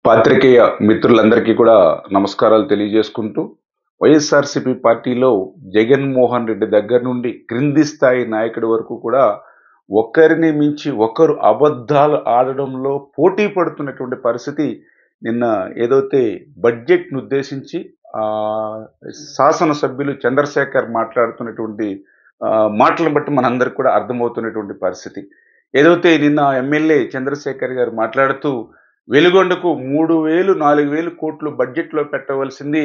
పాత్రికేయ మిత్రులందరికీ కూడా నమస్కారాలు తెలియజేసుకుంటూ వైఎస్ఆర్సీపీ పార్టీలో జగన్మోహన్ రెడ్డి దగ్గర నుండి క్రింది స్థాయి నాయకుడి వరకు కూడా ఒకరిని మించి ఒకరు అబద్ధాలు ఆడడంలో పోటీ పడుతున్నటువంటి పరిస్థితి నిన్న ఏదైతే బడ్జెట్ను ఉద్దేశించి ఆ, శాసనసభ్యులు చంద్రశేఖర్ మాట్లాడుతున్నటువంటి మాటలను బట్టి మనందరికి కూడా అర్థమవుతున్నటువంటి పరిస్థితి. ఏదైతే నిన్న ఎమ్మెల్యే చంద్రశేఖర్ గారు మాట్లాడుతూ వెలుగొండకు 3,000 4,000 కోట్లు బడ్జెట్లో పెట్టవలసింది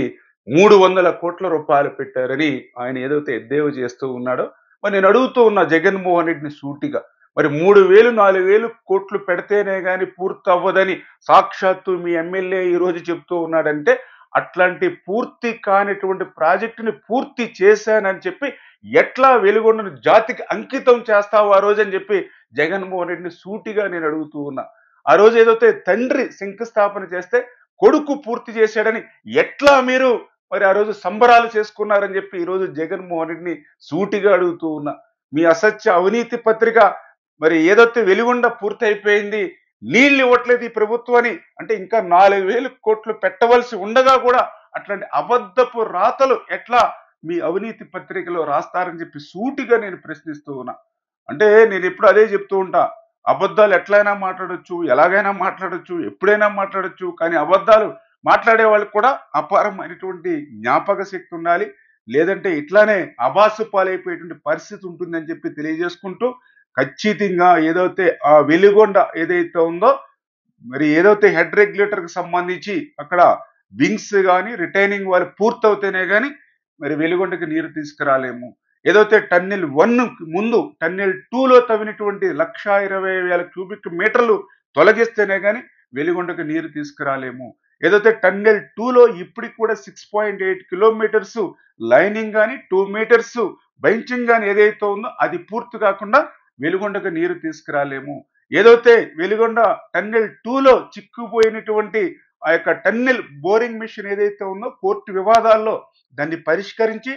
300 కోట్ల రూపాయలు పెట్టారని ఆయన ఏదైతే ఎద్దేవా చేస్తూ ఉన్నాడో, మరి నేను అడుగుతూ ఉన్నా జగన్మోహన్ రెడ్డిని సూటిగా, మరి 3,000 4,000 కోట్లు పెడితేనే కానీ పూర్తి అవ్వదని సాక్షాత్తు మీ ఎమ్మెల్యే ఈ రోజు చెప్తూ ఉన్నాడంటే, అట్లాంటి పూర్తి కానిటువంటి ప్రాజెక్టుని పూర్తి చేశానని చెప్పి ఎట్లా వెలుగొండను జాతికి అంకితం చేస్తావు ఆ రోజు అని చెప్పి జగన్మోహన్ రెడ్డిని సూటిగా నేను అడుగుతూ ఉన్నా. ఆ రోజు ఏదైతే తండ్రి శంకుస్థాపన చేస్తే కొడుకు పూర్తి చేశాడని ఎట్లా మీరు మరి ఆ రోజు సంబరాలు చేసుకున్నారని చెప్పి ఈ రోజు జగన్మోహన్ రెడ్డిని సూటిగా అడుగుతూ ఉన్నా. మీ అసత్య అవినీతి పత్రిక మరి ఏదైతే వెలుగొండ పూర్తి అయిపోయింది, నీళ్ళు ఇవ్వట్లేదు ఈ ప్రభుత్వాన్ని అంటే ఇంకా 4,000 కోట్లు పెట్టవలసి ఉండగా కూడా అట్లాంటి అబద్ధపు రాతలు ఎట్లా మీ అవినీతి పత్రికలో రాస్తారని చెప్పి సూటిగా నేను ప్రశ్నిస్తూ ఉన్నా. అంటే నేను ఎప్పుడు అదే చెప్తూ ఉంటా, అబద్ధాలు ఎట్లయినా మాట్లాడొచ్చు, ఎలాగైనా మాట్లాడొచ్చు, ఎప్పుడైనా మాట్లాడొచ్చు, కానీ అబద్ధాలు మాట్లాడే వాళ్ళకి కూడా అపారమైనటువంటి జ్ఞాపక శక్తి ఉండాలి. లేదంటే ఇట్లానే అబాసు పాలైపోయేటువంటి పరిస్థితి ఉంటుందని చెప్పి తెలియజేసుకుంటూ, ఖచ్చితంగా ఏదైతే ఆ వెలుగొండ ఏదైతే ఉందో, మరి ఏదైతే హెడ్ రెగ్యులేటర్కి సంబంధించి అక్కడ వింగ్స్ కానీ రిటైనింగ్ వాళ్ళు పూర్తవుతేనే కానీ మరి వెలుగొండకి నీరు తీసుకురాలేము. ఏదైతే టన్నెల్ 1 ముందు టన్నెల్ 2లో తవ్వినటువంటి 1,20,000 క్యూబిక్ మీటర్లు తొలగిస్తేనే కానీ వెలుగొండకు నీరు తీసుకురాలేము. ఏదైతే టన్నెల్ 2లో ఇప్పటికి కూడా 6.8 కిలోమీటర్స్ లైనింగ్ కానీ 2 మీటర్స్ బెంచింగ్ కానీ ఏదైతే ఉందో అది పూర్తి కాకుండా వెలుగొండకు నీరు తీసుకురాలేము. ఏదైతే వెలుగొండ టన్నెల్ 2లో చిక్కుపోయినటువంటి ఆ యొక్క టన్నెల్ బోరింగ్ మిషన్ ఏదైతే ఉందో కోర్టు వివాదాల్లో దాన్ని పరిష్కరించి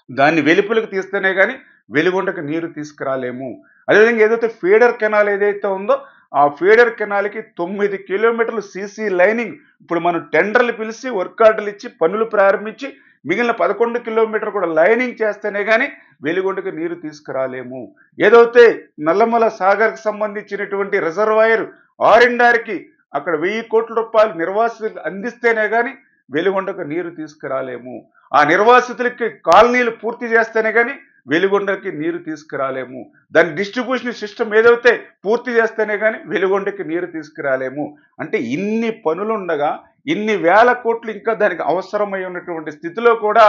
దాన్ని వెలుపలకు తీస్తేనే కానీ వెలుగొండకు నీరు తీసుకురాలేము. అదేవిధంగా ఏదైతే ఫీడర్ కెనాల్ ఏదైతే ఉందో ఆ ఫీడర్ కెనాల్కి 9 కిలోమీటర్లు సీసీ లైనింగ్ ఇప్పుడు మనం టెండర్లు పిలిచి వర్క్ ఆర్డర్లు ఇచ్చి పనులు ప్రారంభించి మిగిలిన 11 కిలోమీటర్ కూడా లైనింగ్ చేస్తేనే కానీ వెలుగొండకు నీరు తీసుకురాలేము. ఏదైతే నల్లమల సాగర్కి సంబంధించినటువంటి రిజర్వాయర్ ఆరిండారికి అక్కడ 1,000 కోట్ల రూపాయలు నిర్వాసితులకు అందిస్తేనే కానీ వెలుగొండకు నీరు తీసుకురాలేము. ఆ నిర్వాసితులకి కాలనీలు పూర్తి చేస్తేనే కానీ వెలుగొండకి నీరు తీసుకురాలేము. దాని డిస్ట్రిబ్యూషన్ సిస్టమ్ ఏదైతే పూర్తి చేస్తేనే కానీ వెలుగొండకి నీరు తీసుకురాలేము. అంటే ఇన్ని పనులుండగా ఇన్ని వేల కోట్లు ఇంకా దానికి అవసరమై ఉన్నటువంటి స్థితిలో కూడా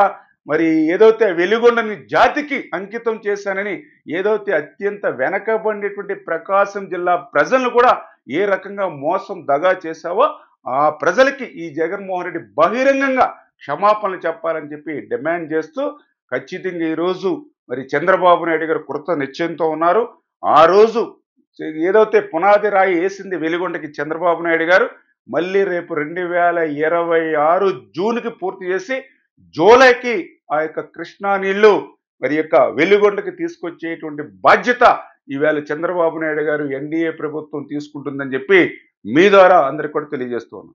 మరి ఏదైతే వెలుగొండని జాతికి అంకితం చేశానని ఏదైతే అత్యంత వెనకబడినటువంటి ప్రకాశం జిల్లా ప్రజలను కూడా ఏ రకంగా మోసం దగా చేశావో ఆ ప్రజలకి ఈ జగన్మోహన్ రెడ్డి బహిరంగంగా క్షమాపణలు చెప్పాలని చెప్పి డిమాండ్ చేస్తూ ఖచ్చితంగా ఈరోజు మరి చంద్రబాబు నాయుడు గారు కృత నిశ్చయంతో ఉన్నారు. ఆ రోజు ఏదైతే పునాది రాయి వేసింది వెలుగొండకి చంద్రబాబు నాయుడు గారు మళ్ళీ రేపు 2026 జూన్కి పూర్తి చేసి జూలైకి ఆ యొక్క కృష్ణా నీళ్లు మరి యొక్క వెలుగొండకి తీసుకొచ్చేటువంటి బాధ్యత ఈవేళ చంద్రబాబు నాయుడు గారు ఎన్డీఏ ప్రభుత్వం తీసుకుంటుందని చెప్పి మీ ద్వారా అందరికి కూడా తెలియజేస్తూ ఉన్నాను.